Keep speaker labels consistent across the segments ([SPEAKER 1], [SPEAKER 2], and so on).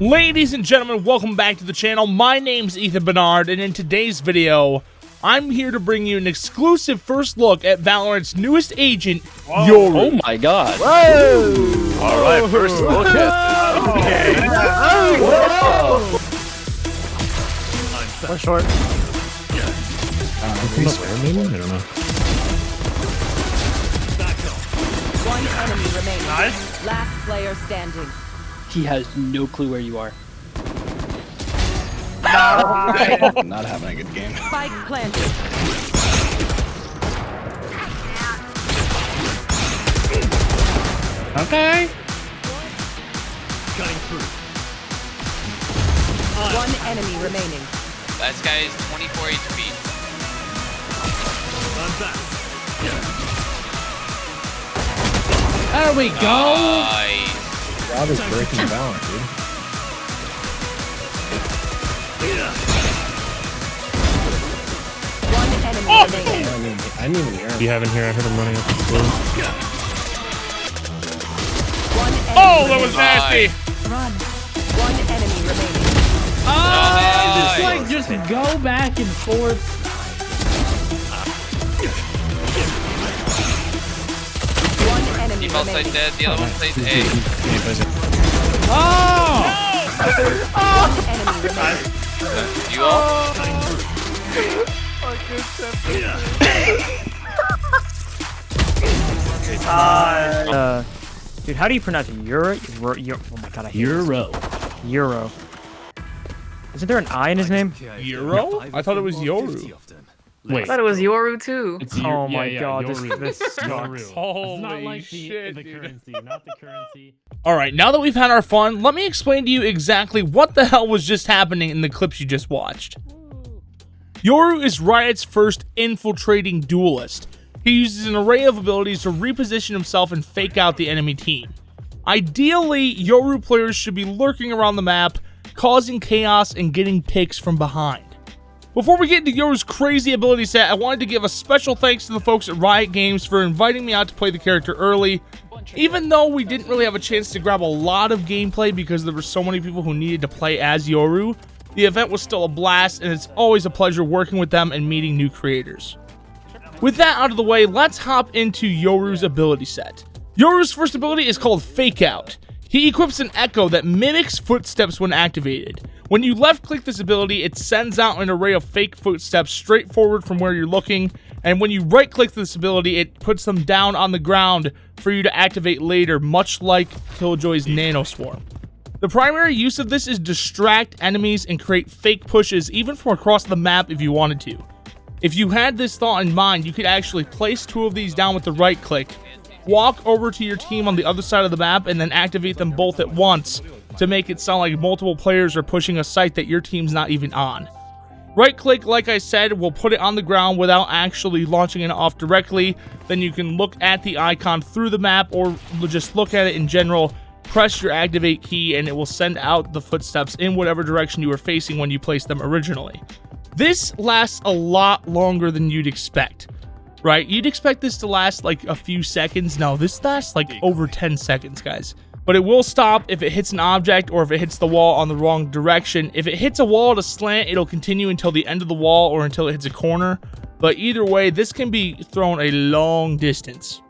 [SPEAKER 1] Ladies and gentlemen, welcome back to the channel. My name's Ethan Bernard, and in today's video, I'm here to bring you an exclusive first look at Valorant's newest agent, Yoru.
[SPEAKER 2] Oh my god.
[SPEAKER 3] Whoa!
[SPEAKER 2] Alright, first look at this. Okay.
[SPEAKER 3] One short.
[SPEAKER 4] Maybe? I don't know.
[SPEAKER 5] One enemy remaining.
[SPEAKER 3] Nice.
[SPEAKER 5] Last player standing.
[SPEAKER 2] He has no clue where you are.
[SPEAKER 4] Not having a good game.
[SPEAKER 5] Spike planted.
[SPEAKER 3] Okay.
[SPEAKER 6] Cutting through.
[SPEAKER 5] One enemy remaining.
[SPEAKER 7] Last guy is 24 HP.
[SPEAKER 6] I'm back.
[SPEAKER 3] There we go.
[SPEAKER 7] Nice.
[SPEAKER 4] Rob is breaking the balance, dude.
[SPEAKER 5] One enemy remaining.
[SPEAKER 4] I didn't even hear him.
[SPEAKER 8] You have in here, I heard him running up the school.
[SPEAKER 5] One enemy
[SPEAKER 1] Oh, that was nasty!
[SPEAKER 5] Run. One enemy remaining.
[SPEAKER 3] It's like just go back and forth.
[SPEAKER 5] One enemy
[SPEAKER 7] Default side
[SPEAKER 5] remaining.
[SPEAKER 7] dead, the other one plays A.
[SPEAKER 3] Oh!
[SPEAKER 5] One enemy remaining.
[SPEAKER 7] You all?
[SPEAKER 9] Dude, how do you pronounce it? Euro? Oh my god, I hate
[SPEAKER 8] Euro.
[SPEAKER 9] this. Euro. Isn't there an I in his name?
[SPEAKER 1] Euro? I thought it was Yoru.
[SPEAKER 8] Wait.
[SPEAKER 9] I thought it was Yoru too.
[SPEAKER 8] It's
[SPEAKER 9] Oh my god,
[SPEAKER 8] Yoru.
[SPEAKER 9] this sucks.
[SPEAKER 8] Yoru. It's not
[SPEAKER 1] Holy
[SPEAKER 8] like
[SPEAKER 1] shit,
[SPEAKER 8] the
[SPEAKER 1] dude.
[SPEAKER 8] currency, not the currency.
[SPEAKER 1] Alright, now that we've had our fun, let me explain to you exactly what the hell was just happening in the clips you just watched. Yoru is Riot's first infiltrating duelist. He uses an array of abilities to reposition himself and fake out the enemy team. Ideally, Yoru players should be lurking around the map, causing chaos and getting picks from behind. Before we get into Yoru's crazy ability set, I wanted to give a special thanks to the folks at Riot Games for inviting me out to play the character early. Even though we didn't really have a chance to grab a lot of gameplay because there were so many people who needed to play as Yoru, the event was still a blast, and it's always a pleasure working with them and meeting new creators. With that out of the way, let's hop into Yoru's ability set. Yoru's first ability is called Fake Out. He equips an echo that mimics footsteps when activated. When you left click this ability, it sends out an array of fake footsteps straight forward from where you're looking, and when you right click this ability, it puts them down on the ground for you to activate later, much like Killjoy's Nano Swarm. The primary use of this is distract enemies and create fake pushes even from across the map if you wanted to. If you had this thought in mind, you could actually place two of these down with the right click, walk over to your team on the other side of the map, and then activate them both at once to make it sound like multiple players are pushing a site that your team's not even on. Right click, like I said, will put it on the ground without actually launching it off directly. Then you can look at the icon through the map or just look at it in general, press your activate key, and it will send out the footsteps in whatever direction you were facing when you placed them originally. This lasts a lot longer than you'd expect, right? You'd expect this to last like a few seconds. No, this lasts like over 10 seconds, guys. But it will stop if it hits an object or if it hits the wall on the wrong direction. If it hits a wall at a slant, it'll continue until the end of the wall or until it hits a corner. But either way, this can be thrown a long distance.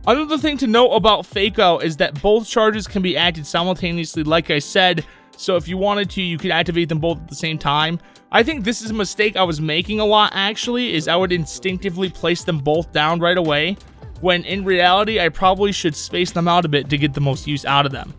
[SPEAKER 1] Another thing to note about Fake Out is that both charges can be acted simultaneously, like I said. So if you wanted to, you could activate them both at the same time. I think this is a mistake I was making a lot, actually, is I would instinctively place them both down right away, when in reality, I probably should space them out a bit to get the most use out of them.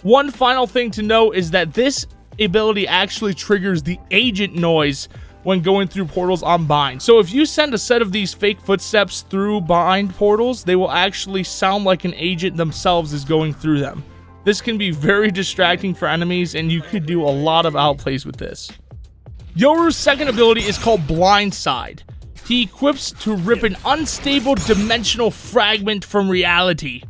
[SPEAKER 1] One final thing to note is that this ability actually triggers the agent noise when going through portals on bind. So if you send a set of these fake footsteps through bind portals, they will actually sound like an agent themselves is going through them. This can be very distracting for enemies, and you could do a lot of outplays with this. Yoru's second ability is called Blindside. He equips to rip an unstable dimensional fragment from reality.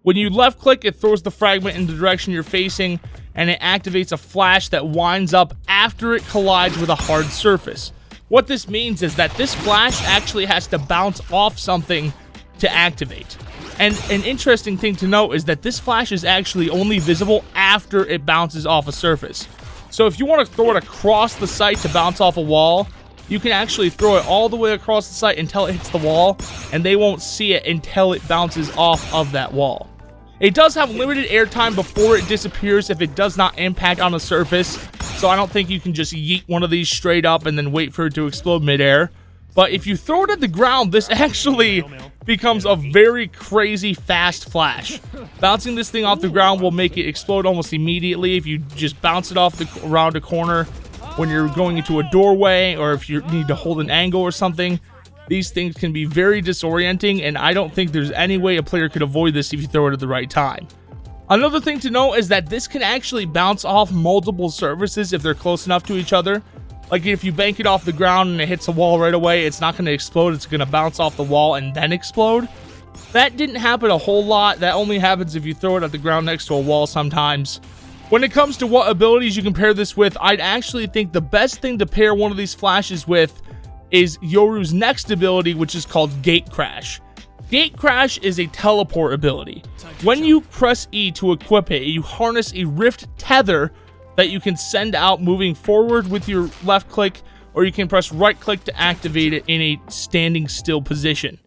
[SPEAKER 1] When you left click, it throws the fragment in the direction you're facing, and it activates a flash that winds up after it collides with a hard surface. What this means is that this flash actually has to bounce off something to activate. And an interesting thing to note is that this flash is actually only visible after it bounces off a surface. So if you want to throw it across the site to bounce off a wall, you can actually throw it all the way across the site until it hits the wall, and they won't see it until it bounces off of that wall. It does have limited airtime before it disappears if it does not impact on the surface, so I don't think you can just yeet one of these straight up and then wait for it to explode midair. But if you throw it at the ground, this actually becomes a very crazy fast flash. Bouncing this thing off the ground will make it explode almost immediately if you just bounce it off around a corner when you're going into a doorway, or if you need to hold an angle or something. These things can be very disorienting, and I don't think there's any way a player could avoid this if you throw it at the right time. Another thing to note is that this can actually bounce off multiple surfaces if they're close enough to each other. Like if you bank it off the ground and it hits a wall right away, it's not going to explode, it's going to bounce off the wall and then explode. That didn't happen a whole lot. That only happens if you throw it at the ground next to a wall sometimes. When it comes to what abilities you can pair this with, I'd actually think the best thing to pair one of these flashes with is Yoru's next ability, which is called Gate Crash. Gate Crash is a teleport ability. When you press E to equip it, you harness a rift tether that you can send out moving forward with your left click, or you can press right click to activate it in a standing still position.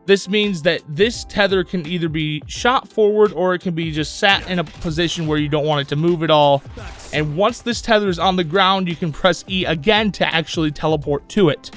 [SPEAKER 1] This means that this tether can either be shot forward or it can be just sat in a position where you don't want it to move at all. And once this tether is on the ground, you can press E again to actually teleport to it.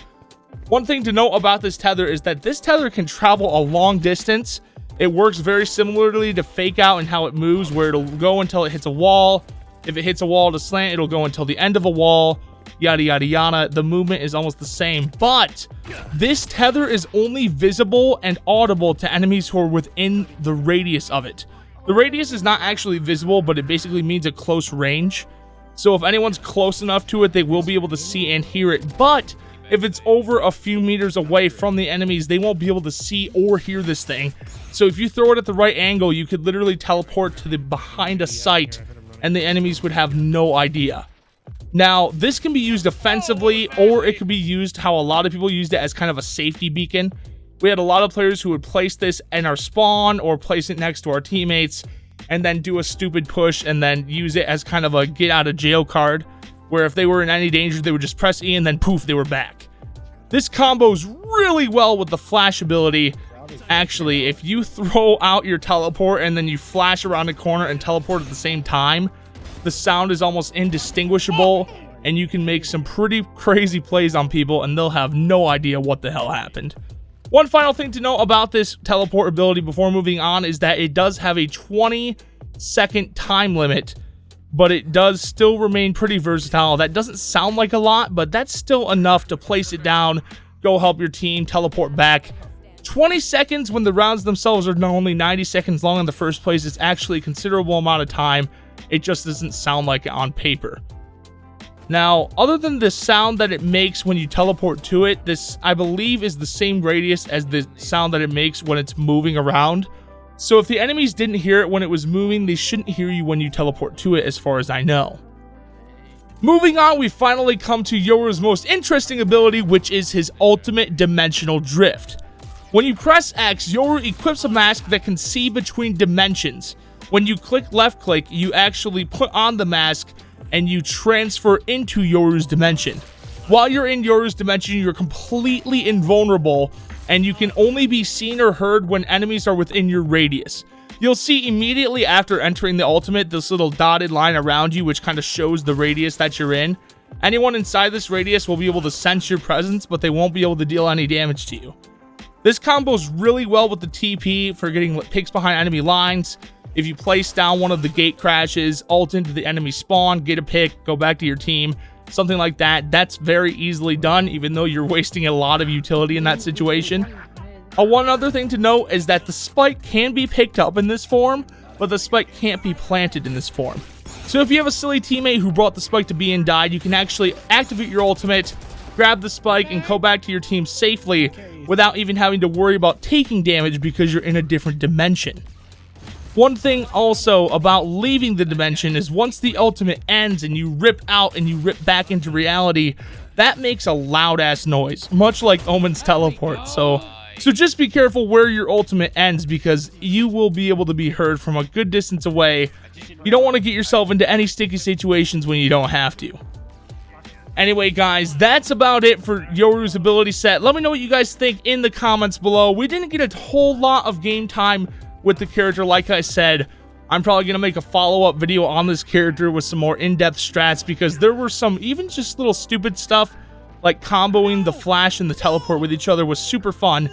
[SPEAKER 1] One thing to note about this tether is that this tether can travel a long distance. It works very similarly to Fake Out and how it moves, where it'll go until it hits a wall. If it hits a wall to slant, it'll go until the end of a wall, yada yada yada. The movement is almost the same, but this tether is only visible and audible to enemies who are within the radius of it. The radius is not actually visible, but it basically means a close range. So if anyone's close enough to it, they will be able to see and hear it. But if it's over a few meters away from the enemies, they won't be able to see or hear this thing. So if you throw it at the right angle, you could literally teleport to the behind a site, and the enemies would have no idea. Now, this can be used offensively, or it could be used how a lot of people used it as kind of a safety beacon. We had a lot of players who would place this in our spawn or place it next to our teammates and then do a stupid push and then use it as kind of a get out of jail card, where if they were in any danger, they would just press E and then poof, they were back. This combos really well with the flash ability. Actually, if you throw out your teleport and then you flash around a corner and teleport at the same time, the sound is almost indistinguishable, and you can make some pretty crazy plays on people and they'll have no idea what the hell happened. One final thing to know about this teleport ability before moving on is that it does have a 20-second time limit, but it does still remain pretty versatile. That doesn't sound like a lot, but that's still enough to place it down, go help your team, teleport back. 20 seconds when the rounds themselves are not only 90 seconds long in the first place, it's actually a considerable amount of time. It just doesn't sound like it on paper. Now, other than the sound that it makes when you teleport to it, this, I believe, is the same radius as the sound that it makes when it's moving around. So if the enemies didn't hear it when it was moving, they shouldn't hear you when you teleport to it, as far as I know. Moving on, we finally come to Yoru's most interesting ability, which is his ultimate dimensional drift. When you press X, Yoru equips a mask that can see between dimensions. When you click left click, you actually put on the mask and you transfer into Yoru's dimension. While you're in Yoru's dimension, you're completely invulnerable, and you can only be seen or heard when enemies are within your radius. You'll see immediately after entering the ultimate this little dotted line around you, which kind of shows the radius that you're in. Anyone inside this radius will be able to sense your presence, but they won't be able to deal any damage to you. This combos really well with the TP for getting picks behind enemy lines. If you place down one of the gate crashes, ult into the enemy spawn, get a pick, go back to your team, something like that, that's very easily done, even though you're wasting a lot of utility in that situation. One other thing to note is that the spike can be picked up in this form, but the spike can't be planted in this form. So if you have a silly teammate who brought the spike to B and died, you can actually activate your ultimate, grab the spike, and go back to your team safely without even having to worry about taking damage because you're in a different dimension. One thing also about leaving the dimension is once the ultimate ends and you rip out and you rip back into reality, that makes a loud ass noise, much like Omen's teleport. So So just be careful where your ultimate ends, because you will be able to be heard from a good distance away. You don't want to get yourself into any sticky situations when you don't have to. Anyway, guys, that's about it for Yoru's ability set. Let me know what you guys think in the comments below. We didn't get a whole lot of game time with the character, like I said. I'm probably going to make a follow-up video on this character with some more in-depth strats, because there were some even just little stupid stuff, like comboing the flash and the teleport with each other was super fun,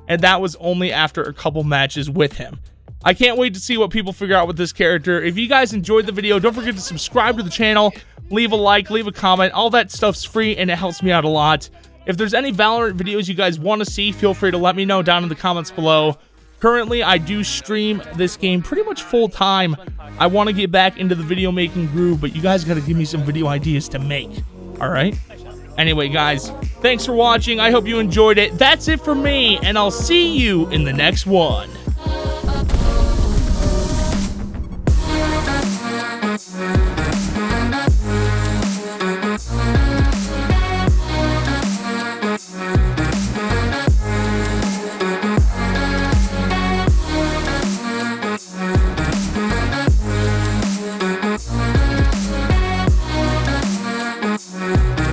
[SPEAKER 1] and that was only after a couple matches with him. I can't wait to see what people figure out with this character. If you guys enjoyed the video, don't forget to subscribe to the channel, leave a like, leave a comment. All that stuff's free and it helps me out a lot. If there's any Valorant videos you guys want to see, feel free to let me know down in the comments below. Currently, I do stream this game pretty much full time. I want to get back into the video making groove, but you guys got to give me some video ideas to make. All right? Anyway, guys, thanks for watching. I hope you enjoyed it. That's it for me, and I'll see you in the next one.